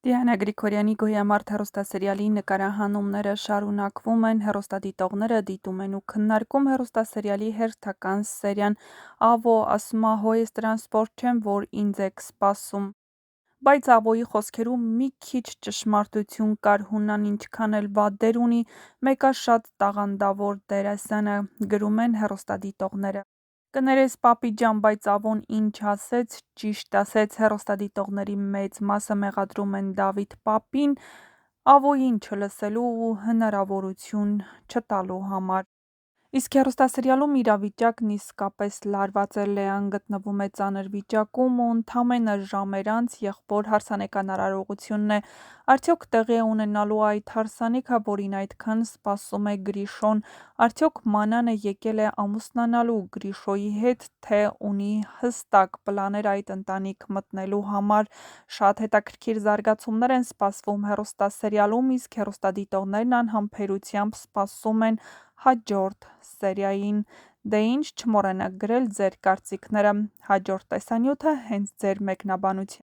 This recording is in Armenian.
Դիանա Գրիգորյանի «Գոյամարտ» հեռուստասերիալի նկարահանումները շարունակվում են, հեռուստադիտողները դիտում են ու քննարկում հեռուստասերիալի հերթական սերիան։ Ավո ասում ա՝ «Հո ես տրանսպորտ չեմ, որ ինձ եք սպասում»։ Բայց Ավոյի խոսքերում մի քիչ ճշմարտություն կար, Հուննան ինչքան էլ վատ դեր ունի, մեկ ա շատ տաղանդավոր դերասանը, գրում են հեռուստադիտողները։ Կներես պապի ջան, բայց Ավոն ինչ ասեց, ճիշտ ասեց, հեռուստադիտողների մեծ մասը մեղադրում են Դավիթ պապին Ավոյին չլսելու ու հնարավորություն չտալու համար։ Իսկ հեռուստասերիալում իրավիճակն իսկապես լարված է, Լեան գտնվում է ծանր վիճակում ու ընդամենը ժամեր անց եղբոր հարսանեկան արարողությունն է։ Արդյոք տեղի է ունենալու այդ հարսանիքը, որին այդքան սպասում է Գրիշոն, արդյոք Մանանը եկել է ամուսնանալու Գրիշոյի հետ, թե ունի հստակ պլաներ այդ ընտանիք մտնելու համար։ Շատ հետաքրքիր զարգացումներ են սպասվում հեռուստասերիալում, իսկ հեռուստադիտողներն անհամբերությամբ սպասում են հաջորդ սերիային։ Դե ինչ, չմոռանաք գրել ձեր կարծիքները։ Հաջորդ տեսանյութը հենց ձեր մեկնաբանությամբ։